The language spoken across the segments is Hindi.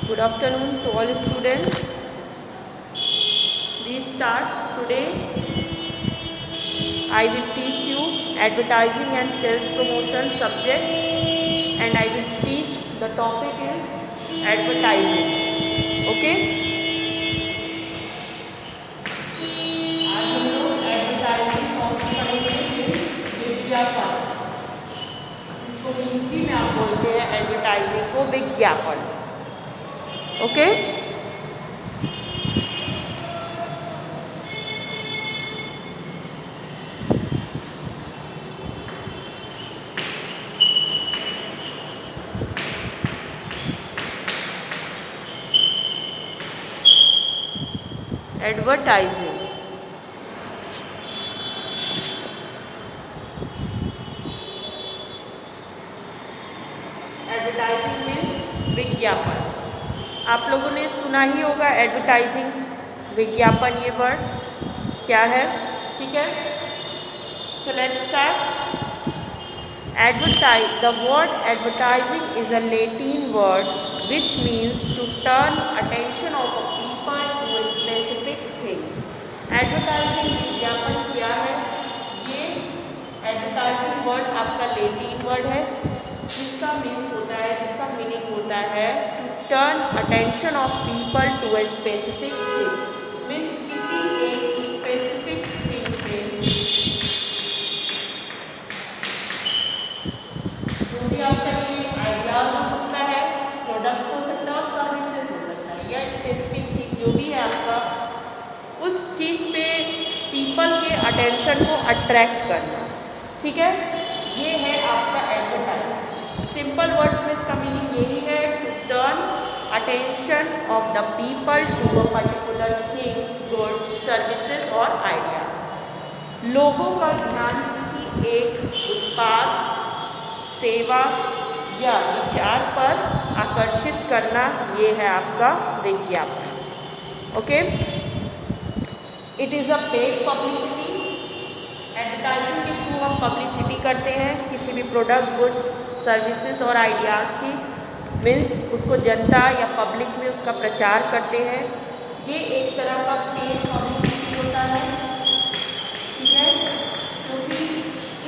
Good afternoon to all students. We start today. I will teach you advertising and sales promotion subject, and I will teach the topic is advertising. Okay? आज हम लोग advertising topic पढ़ेंगे विज्ञापन. इसको हिंदी में आप बोलते हैं advertising को विज्ञापन. Okay advertising. एडवर्टाइजिंग मीन्स विज्ञापन. आप लोगों ने सुना ही होगा एडवर्टाइजिंग, विज्ञापन, ये वर्ड क्या है. ठीक है, so let's start. Advertise, the word advertising is a Latin word which means to turn attention of a people to a specific thing. Advertising विज्ञापन क्या है. ये एडवर्टाइजिंग वर्ड आपका लैटिन वर्ड है जिसका मीन्स होता है, जिसका मीनिंग होता है to turn attention of people to a specific thing. Means किसी एक स्पेसिफिक थिंग पे जो भी आपका ये आइडियाज हो सकता है, प्रोडक्ट हो सकता है और सर्विसेज हो सकता है, या स्पेसिफिक थिंग जो भी है आपका, उस चीज़ पे पीपल के अटेंशन को अट्रैक्ट करना. ठीक है, ये है आपका एडवर्टाइज. सिंपल वर्ड्स में इसका मीनिंग यही है, to turn attention of the people to a particular thing, goods, services और आइडियाज. लोगों का ध्यान किसी एक उत्पाद, सेवा या विचार पर आकर्षित करना, ये है आपका विज्ञापन. Okay, it is a paid publicity. Advertising के थ्रू हम पब्लिसिटी करते हैं किसी भी प्रोडक्ट, गुड्स, सर्विसेज और आइडियाज़ की. मीन्स उसको जनता या पब्लिक में उसका प्रचार करते हैं. ये एक तरह का पेड पब्लिसिटी होता है. ठीक है, क्योंकि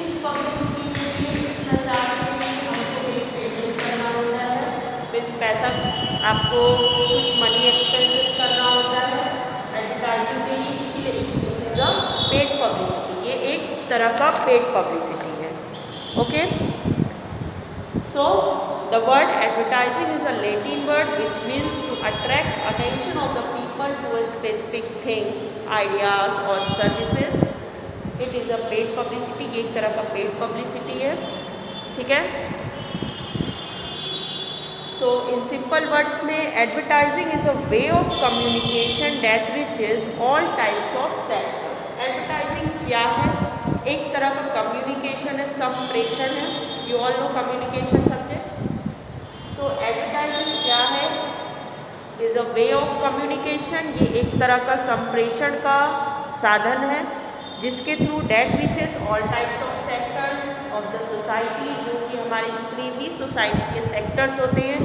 इस पब्लिसिटी के लिए, इस प्रचार के लिए हमको एक पेमेंट करना होता है. मीन्स पैसा, आपको कुछ मनी एक्सपेंसेस करना होता है एडवर्टाइजिंग के लिए, इसीलिए it is a paid publicity. ये एक तरह का पेड पब्लिसिटी है. Okay, so the word advertising is a Latin word which means to attract attention of the people to a specific things, ideas or services. It is a paid publicity. ये एक तरह का paid publicity है. ठीक है, so in simple words में advertising is a way of communication that reaches all types of sectors. Advertising क्या है? एक तरह का कम्युनिकेशन है, संप्रेषण है. You all know communication subject. तो एडवर्टाइजिंग क्या है? Is a way of communication. ये एक तरह का संप्रेषण का साधन है जिसके through that reaches all types of sector of the society. जो कि हमारे जितने भी सोसाइटी के सेक्टर्स होते हैं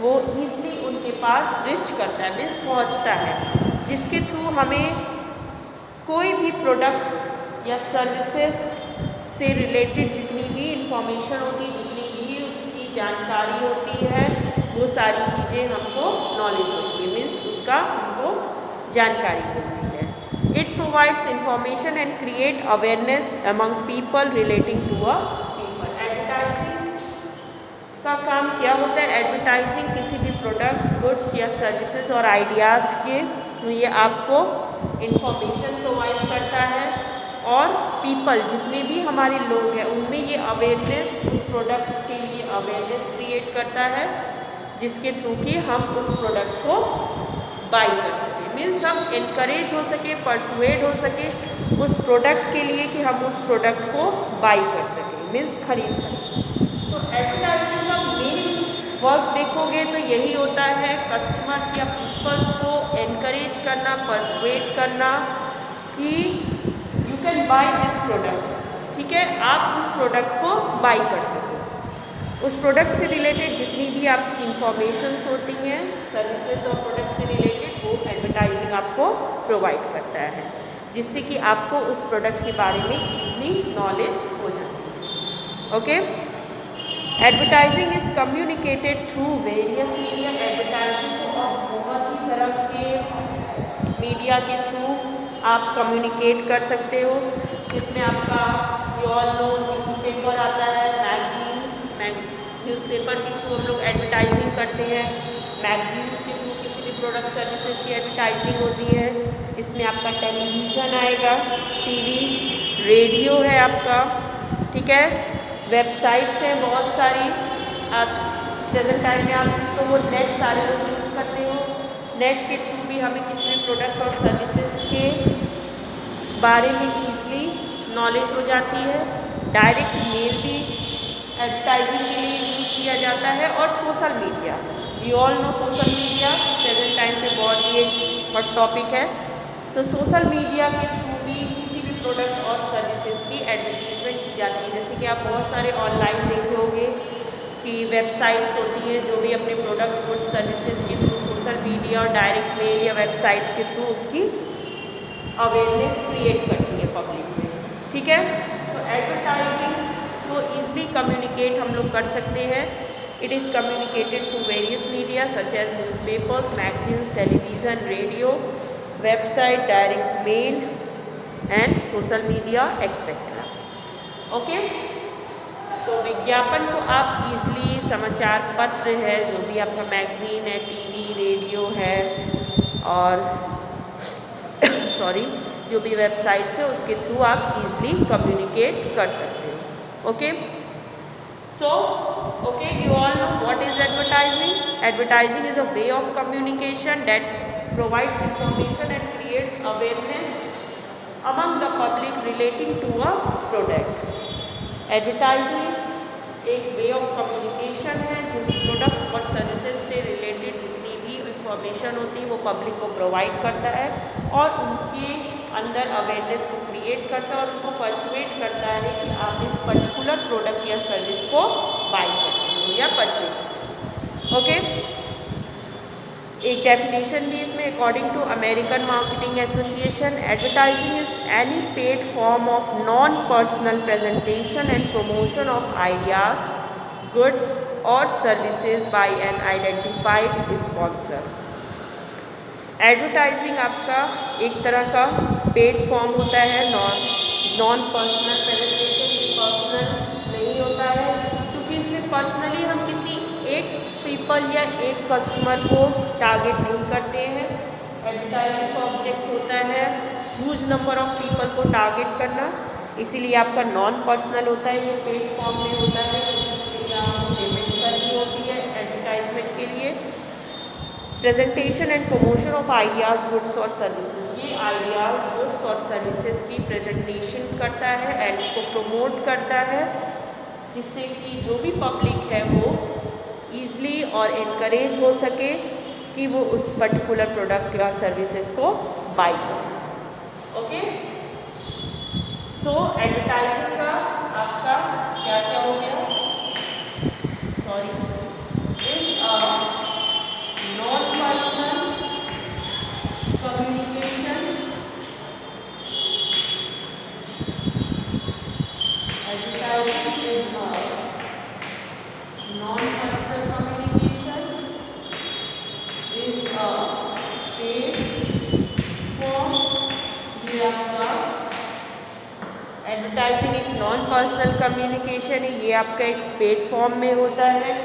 वो ईजली उनके पास रिच करता है, मीन्स पहुँचता है, जिसके थ्रू हमें कोई भी प्रोडक्ट या सर्विसेज से रिलेटेड जितनी भी इंफॉर्मेशन होती है, जितनी भी उसकी जानकारी होती है, वो सारी चीज़ें हमको नॉलेज होती है. मीन्स उसका हमको जानकारी मिलती है. It provides information and create awareness among people relating to a people. Advertising का काम क्या होता है? एडवर्टाइजिंग किसी भी प्रोडक्ट, गुड्स या सर्विसेज और आइडियाज़ के, ये आपको इंफॉर्मेशन प्रोवाइड करता है और पीपल, जितने भी हमारे लोग हैं, उनमें ये अवेयरनेस, उस प्रोडक्ट के लिए अवेयरनेस क्रिएट करता है जिसके थ्रू कि हम उस प्रोडक्ट को बाई कर सकें. मीन्स हम इनकरेज हो सके, परसुएड हो सके उस प्रोडक्ट के लिए कि हम उस प्रोडक्ट को बाई कर सकें, मीन्स खरीद सकें. तो एडवर्टाइजिंग का मेन वर्क देखोगे तो यही होता है, कस्टमर्स या पीपल्स को इनकरेज करना, परसुएड करना कि you can buy this product. ठीक है, आप उस प्रोडक्ट को बाई कर सको. उस प्रोडक्ट से रिलेटेड जितनी भी आपकी इंफॉर्मेशंस होती हैं सर्विसेज और प्रोडक्ट से रिलेटेड, वो एडवर्टाइजिंग आपको प्रोवाइड करता है, जिससे कि आपको उस प्रोडक्ट के बारे में ईजली नॉलेज हो जाती है। Okay, advertising is communicated through various media. Advertising को आप बहुत ही तरह के मीडिया के थ्रू आप कम्युनिकेट कर सकते हो, जिसमें आपका न्यूज़पेपर आता है, न्यूज़पेपर के थ्रू हम लोग एडवर्टाइजिंग करते हैं, मैगजीन्स के थ्रू किसी भी प्रोडक्ट सर्विसेज की एडवर्टाइजिंग होती है। इसमें आपका टेलीविज़न आएगा, टीवी, रेडियो है आपका, ठीक है, वेबसाइट्स हैं बहुत सारी। आज प्रेजेंट टाइम में आप तो वो नेट सारे लोग यूज़ करते हो, नेट के थ्रू भी हमें किसी भी प्रोडक्ट और सर्विसेज के बारे में ईजली नॉलेज हो जाती है। डायरेक्ट मेल भी एडवर्टाइजिंग के लिए यूज़ किया जाता है, और social media, we all know social media present time पे बहुत ही हॉट टॉपिक है। तो सोशल मीडिया के थ्रू भी किसी भी प्रोडक्ट और सर्विसेज की एडवर्टीजमेंट की जाती है। जैसे कि आप बहुत सारे ऑनलाइन देखे होंगे कि वेबसाइट्स होती हैं जो भी अपने प्रोडक्ट और सर्विसेज के थ्रू सोशल मीडिया और डायरेक्ट मेल या वेबसाइट्स के थ्रू उसकी अवेयरनेस क्रिएट करती है पब्लिक में, ठीक है। तो एडवर्टाइजिंग को ईजिली कम्युनिकेट हम लोग कर सकते हैं। It is communicated through various media such as newspapers, magazines, television, radio, website, direct mail and social media etcetera. Okay, तो विज्ञापन को आप इजली समाचार पत्र है, जो भी आपका मैगजीन है, टीवी, रेडियो है, और सॉरी जो भी वेबसाइट्स है उसके थ्रू आप इजली कम्युनिकेट कर सकते हो। Okay, so okay, you all know what is advertising. Advertising is a way of communication that provides information and creates awareness among the public relating to a product. Advertising एक वे ऑफ कम्युनिकेशन है जो प्रोडक्ट और सर्विसेज से रिलेटेड जितनी भी इंफॉर्मेशन होती है वो पब्लिक को प्रोवाइड करता है, और उनके अंदर अवेयरनेस को क्रिएट करता है, और उनको परसुएट करता है कि आप इस पर्टिकुलर प्रोडक्ट या सर्विस को बाई कर सकते हो या परचेज करो। ओके, एक डेफिनेशन भी इसमें according to American marketing association, advertising is any paid form of non personal presentation and promotion of ideas, goods और services by an identified sponsor. Advertising आपका एक तरह का पेड फॉर्म होता है, नॉन पर्सनल प्रेजेंटेशन, पर्सनल नहीं होता है, क्योंकि इसमें पर्सनली हम किसी एक पीपल या एक कस्टमर को टारगेट नहीं करते हैं। एडवर्टाइजिंग का ऑब्जेक्ट होता है ह्यूज नंबर ऑफ पीपल को टारगेट करना, इसीलिए आपका नॉन पर्सनल होता है, ये पेड फॉर्म में होता है, इसलिए आपको पेमेंट करनी होती है एडवर्टाइजमेंट के लिए। Presentation and promotion of ideas, goods और सर्विसेज, ये आइडियाज़, गुड्स और सर्विसेज की प्रेजेंटेशन करता है, एड को प्रमोट करता है, जिससे कि जो भी पब्लिक है वो ईजली और इनकरेज हो सके कि वो उस पर्टिकुलर प्रोडक्ट या सर्विसेज को बाई करे। ओके, सो एडवर्टाइजिंग का आपका क्या क्या हो गया, sorry, is non personal communication. Advertising is non-personal communication, is a paid form। ये आपका एडवर्टाइजिंग एक नॉन पर्सनल कम्युनिकेशन है, ये आपका एक पेड फॉर्म में होता है।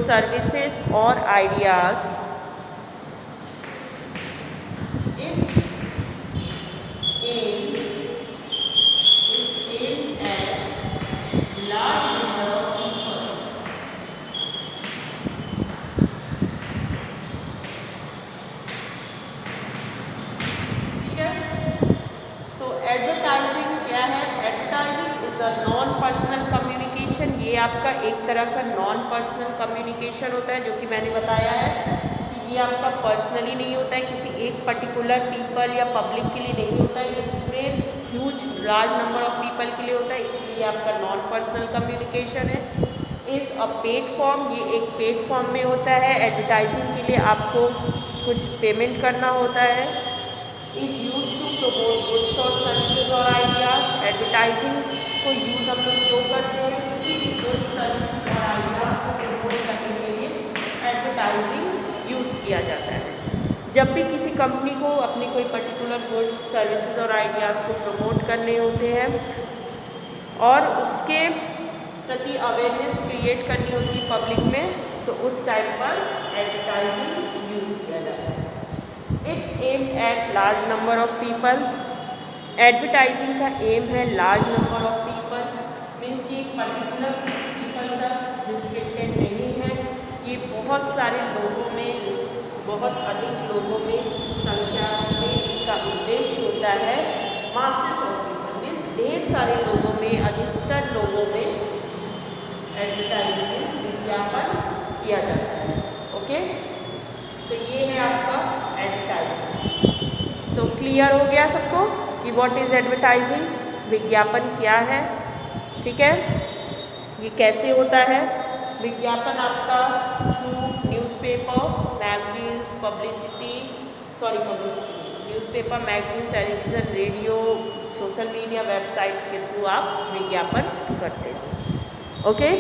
सर्विसेज और ideas, it's aim at large number of people. Advertising क्या है? Advertising is a non personal communication. ये आपका एक तरह का नॉन पर्सनल कम्युनिकेशन होता है, जो कि मैंने बताया है कि ये आपका पर्सनली नहीं होता है, किसी एक पर्टिकुलर पीपल या पब्लिक के लिए नहीं होता है, ये पूरे huge large number of people के लिए होता है, इसलिए आपका नॉन पर्सनल कम्युनिकेशन है। इज़ अ पेड फॉर्म, ये एक पेड फॉर्म में होता है। एडवर्टाइजिंग के लिए आपको कुछ पेमेंट करना होता है। Is use to promote goods और सर्विसेज और आइडियाज। एडवर्टाइजिंग को यूज़ हम लोग क्यों करते हैं? किसी भी गुड्स सर्विसेज और आइडियाज को प्रमोट करने के लिए एडवर्टाइजिंग यूज़ किया जाता है। जब भी किसी कंपनी को अपने कोई पर्टिकुलर गुड्स सर्विसेज और आइडियाज़ को प्रमोट करने होते हैं और उसके प्रति अवेयरनेस क्रिएट करनी होती है पब्लिक में, तो उस टाइम पर एडवर्टाइजिंग यूज़ किया जाता है। It's aim at large number of people. Advertising का एम है large number of people, means ये पर्टिकुलर पीपल तक रिस्ट्रिक्टेड नहीं है, ये बहुत सारे लोगों में, बहुत अधिक लोगों में संख्या में इसका उद्देश्य होता है। मासेस ऑफ पीपल मीन्स ढेर सारे लोगों में, अधिकतर लोगों में एडवर्टाइजमेंट विज्ञापन किया जाता है। ओके, तो ये है आपका एडवर्टाइजिंग। सो क्लियर हो गया सबको कि व्हाट इज़ एडवर्टाइजिंग, विज्ञापन क्या है। ठीक है, ये कैसे होता है? विज्ञापन आपका through newspaper, magazines, newspaper, magazine, television, radio, social media, websites के थ्रू आप विज्ञापन करते हैं। Okay,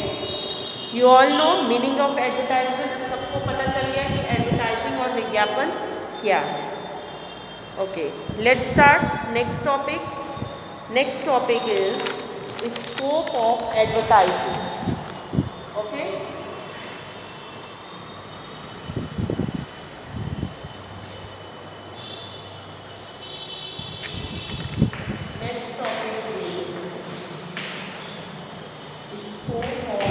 you all no meaning of advertisement. सबको पता चल गया कि एडवर्टाइजिंग और विज्ञापन क्या है। Okay, let's start next topic. Next topic is scope of advertising. Okay, next topic is scope of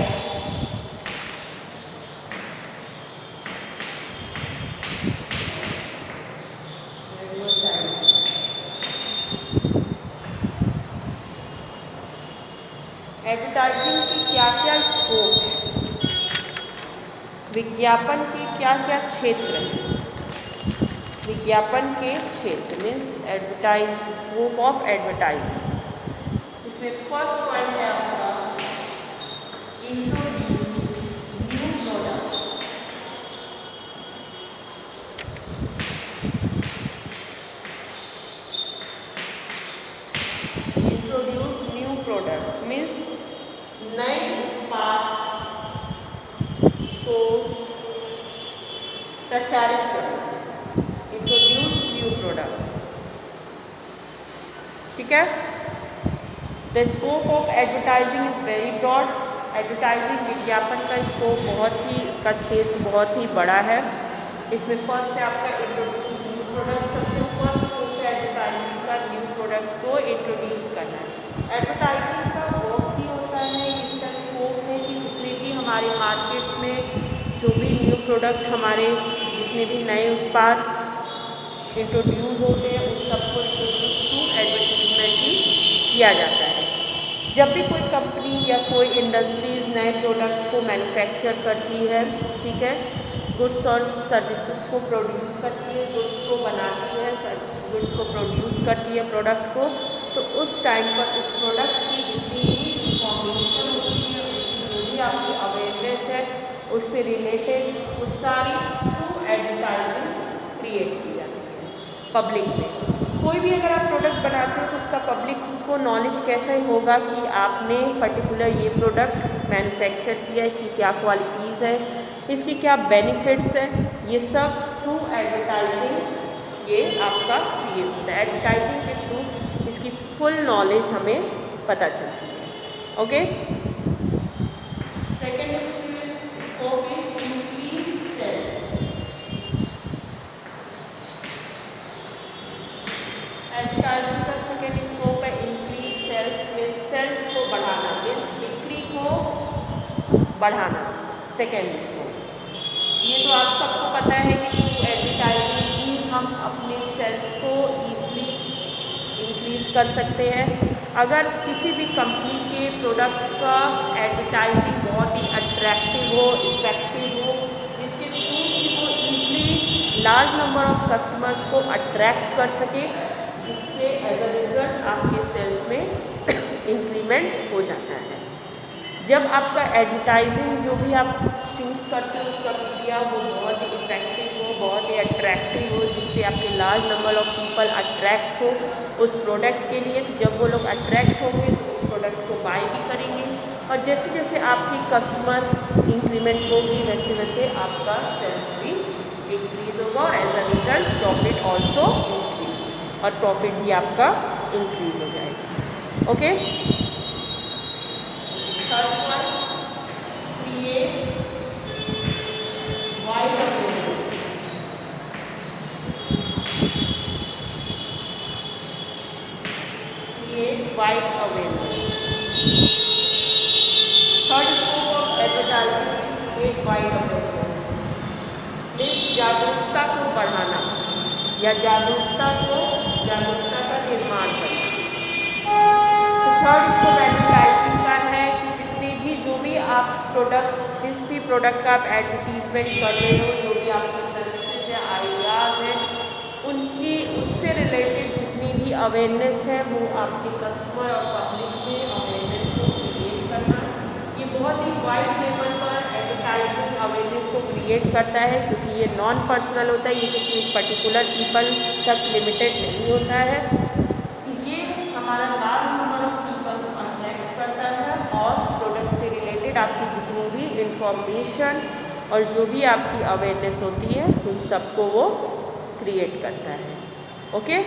advertising की क्या क्या स्कोप है, विज्ञापन के क्या क्या क्षेत्र हैं। विज्ञापन के क्षेत्र means advertise, scope of advertising. इसमें फर्स्ट पॉइंट है आपका introduce new products. Introduce new products means नए उत्पाद को प्रचारित करना। Introduce new products. ठीक है, the scope of advertising is very broad. Advertising विज्ञापन का स्कोप बहुत ही, इसका क्षेत्र बहुत ही बड़ा है। इसमें फर्स्ट है आपका इंट्रोड्यूस न्यू प्रोडक्ट्स। सबसे फर्स्ट स्कोप है एडवर्टाइजिंग का न्यू प्रोडक्ट्स को इंट्रोड्यूस करना है। एडवर्टाइजिंग का वर्क ही होता है, इसका स्कोप है कि जितने भी हमारे मार्केट्स में जो भी न्यू प्रोडक्ट, हमारे जितने भी नए उत्पाद इंट्रोड्यूस होते हैं, उन सबको इंट्रोड्यूस थ्रू एडवर्टीजमेंट ही किया जाता है। जब भी कोई कंपनी या कोई इंडस्ट्रीज़ नए प्रोडक्ट को मैन्युफैक्चर करती है, ठीक है, गुड्स और सर्विसेज को प्रोड्यूस करती है, गुड्स को बनाती है, गुड्स को प्रोड्यूस करती है, प्रोडक्ट को, तो उस टाइम पर उस प्रोडक्ट की जितनी भी इंफॉर्मेशन होती है, उसकी जो भी आपकी अवेयरनेस है, उससे रिलेटेड वो सारी थ्रू एडवर्टाइजिंग क्रिएट की जाती है पब्लिक में। कोई भी अगर आप प्रोडक्ट बनाते हो तो उसका पब्लिक को नॉलेज कैसे होगा कि आपने पर्टिकुलर ये प्रोडक्ट मैन्युफैक्चर किया, इसकी क्या क्वालिटीज़ है, इसके क्या बेनिफिट्स है, ये सब थ्रू एडवर्टाइजिंग ये आपका क्रिएट होता है। एडवर्टाइजिंग के थ्रू इसकी फुल नॉलेज हमें पता चलती है। Okay, second scope is increase sales. Advertising का सेकेंड स्कोप है इंक्रीज सेल्स मीन्स सेल्स को बढ़ाना, मीन्स बिक्री को बढ़ाना। सेकेंड स्कोप, ये तो आप सबको पता है कि एडवर्टाइजिंग ही हम अपने सेल्स को ईजिली इंक्रीज कर सकते हैं। अगर किसी भी कंपनी के प्रोडक्ट का एडवर्टाइजिंग बहुत ही अट्रैक्टिव हो, इफेक्टिव हो, जिसके थ्रू कि वो easily large number of customers को अट्रैक्ट कर सके, जिससे एज अ रिजल्ट आपके सेल्स में इंक्रीमेंट हो जाता है। जब आपका एडवर्टाइजिंग जो भी आप चूज़ करते हो उसका मीडिया वो बहुत ही इफेक्टिव हो, बहुत ही अट्रैक्टिव हो, जिससे आपके large number of people attract हो उस प्रोडक्ट के लिए, तो जब वो लोग अट्रैक्ट होंगे तो उस प्रोडक्ट को बाय भी करेंगे, और जैसे जैसे आपकी कस्टमर इंक्रीमेंट होगी वैसे वैसे आपका सेल्स भी इंक्रीज होगा, और as a result profit also increase, और प्रॉफिट भी आपका इंक्रीज हो जाएगा। Okay, third one, create wide awareness. Create wide awareness. Third scope of advertising, create wide awareness, means जागरूकता को बढ़ाना या जागरूकता का निर्माण करना। तो थर्ड स्कोप एडवर्टाइजिंग का है कि जितने भी जो भी आप प्रोडक्ट, जिस भी प्रोडक्ट का आप एडवर्टीजमेंट कर रहे हो, जो भी आपकी सर्विसेज या आइडियाज़ हैं, उनकी उससे रिलेटेड जितनी भी अवेयरनेस है वो आपके कस्टमर और पब्लिक में अवेयरनेस को क्रिएट करना। ये बहुत ही वाइड लेवल पर एडवर्टाइजिंग अवेयरनेस को क्रिएट करता है, क्योंकि ये नॉन पर्सनल होता है, ये किसी पर्टिकुलर पीपल तक लिमिटेड नहीं होता है। ये हमारा लार्ज नंबर ऑफ पीपल को अट्रैक्ट करता है, और प्रोडक्ट से रिलेटेड आपकी जितनी भी इंफॉर्मेशन और जो भी आपकी अवेयरनेस होती है उन सबको वो क्रिएट करता है। Okay,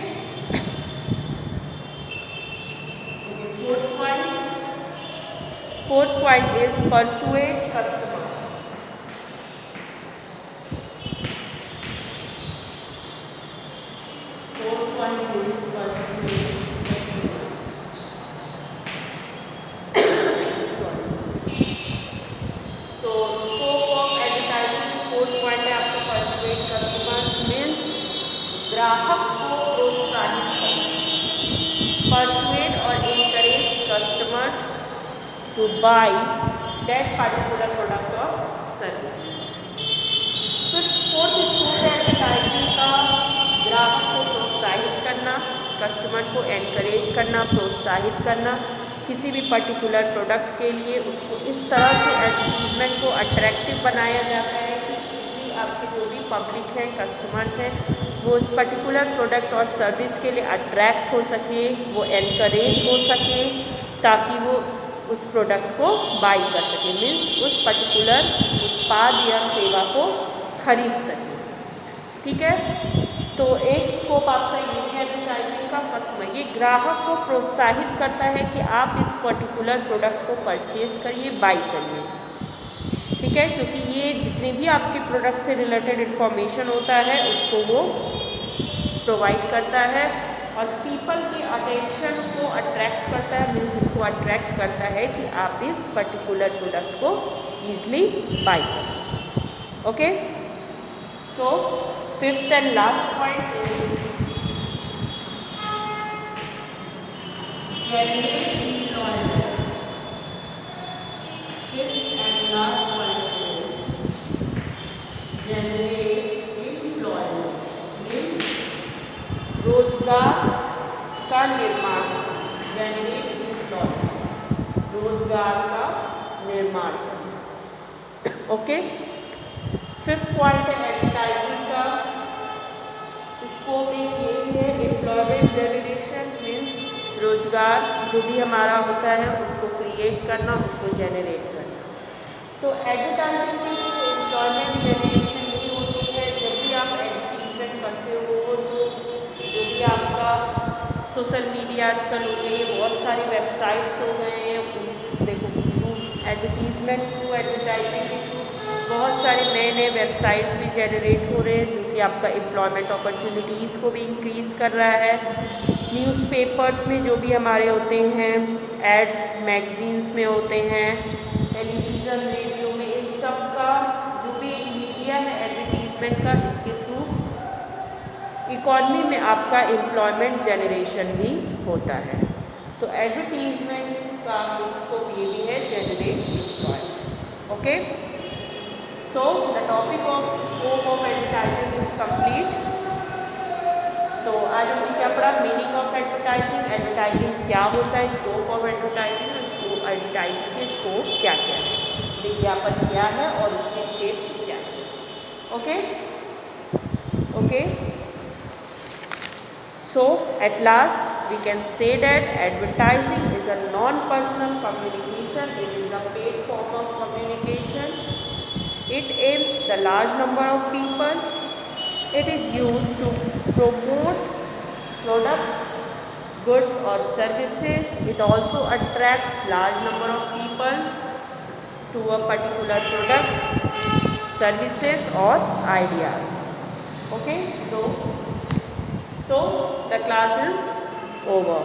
fourth point is persuade customers. Fourth point is persuade customers. तो scope of advertising fourth point है आपका परसुएट कस्टमर्स, मीन्स ग्राहक को प्रोत्साहित करना। परसुएट और encourage customers to buy that particular product or service। तो फोर्थ स्कोप है एडवर्टाइजिंग का ग्राहक को प्रोत्साहित करना, कस्टमर को एनकरेज करना, प्रोत्साहित करना किसी भी पर्टिकुलर प्रोडक्ट के लिए। उसको इस तरह से एडवर्टीजमेंट को अट्रैक्टिव बनाया जाता है कि इसलिए आपके जो भी पब्लिक हैं, कस्टमर्स हैं, वो उस पर्टिकुलर प्रोडक्ट और सर्विस के लिए अट्रैक्ट हो सके, वो एनकरेज हो सके, ताकि वो उस प्रोडक्ट को बाई कर सके, मीन्स उस पर्टिकुलर उत्पाद या सेवा को खरीद सके। ठीक है, तो एक स्कोप आपका ये भी एडवर्टाइजिंग का कस्टमर, ये ग्राहक को प्रोत्साहित करता है कि आप इस पर्टिकुलर प्रोडक्ट को परचेज करिए, बाई करिए। ठीक है, क्योंकि ये जितने भी आपके प्रोडक्ट से रिलेटेड इंफॉर्मेशन होता है उसको वो प्रोवाइड करता है, और पीपल की अटेंशन को अट्रैक्ट करता है, मीन्स उनको अट्रैक्ट करता है कि आप इस पर्टिकुलर प्रोडक्ट को ईजिली बाई कर सकें। Okay, so fifth and last point is generate employment. Fifth and last point is generate employment, means रोजगार का निर्माण, जनरेट एम्प्लॉयमेंट, रोजगार का निर्माण करना। ओके, फिफ्थ पॉइंट है एडवर्टाइजिंग का स्कोप एक ये भी है, एम्प्लॉयमेंट जनरेशन, मीन्स रोजगार जो भी हमारा होता है उसको क्रिएट करना, उसको जनरेट करना। तो एडवर्टाइजिंग में जो एम्प्लॉयमेंट जनरेशन नहीं होती है, जब भी आप एडवर्टीजमेंट करते हो, जो भी आपका सोशल मीडिया आजकल हो गई है, बहुत सारी वेबसाइट्स हो गए हैं, देखो एडवर्टीजमेंट थ्रू, एडवर्टाइजिंग के थ्रू बहुत सारे नए नए वेबसाइट्स भी जनरेट हो रहे हैं, जो कि आपका एम्प्लॉयमेंट अपॉर्चुनिटीज़ को भी इंक्रीज़ कर रहा है। न्यूज़पेपर्स में जो भी हमारे होते हैं, एड्स मैगजीन्स में होते हैं, टेलीविज़न रेडियो में, इन सब का जो भी एक मीडिया है एडवर्टीजमेंट का, इसके थ्रू इकॉनमी में आपका एम्प्लॉयमेंट जनरेशन भी होता है। तो एडवर्टीजमेंट का स्कोप ये भी है, generate employment. Okay, so the topic of scope of advertising is complete. तो आज हमने क्या पढ़ा? मीनिंग ऑफ एडवर्टाइजिंग, एडवर्टाइजिंग क्या होता है, स्कोप ऑफ एडवर्टाइजिंग, एडवर्टाइजिंग के स्कोप क्या क्या है, विज्ञापन क्या है और उसके क्षेत्र क्या है। Okay okay, so at last we can say that advertising is a non-personal communication. It is a paid form of communication. It aims the large number of people. It is used to promote products, goods or services. It also attracts large number of people to a particular product, services or ideas. Okay, so the class is over.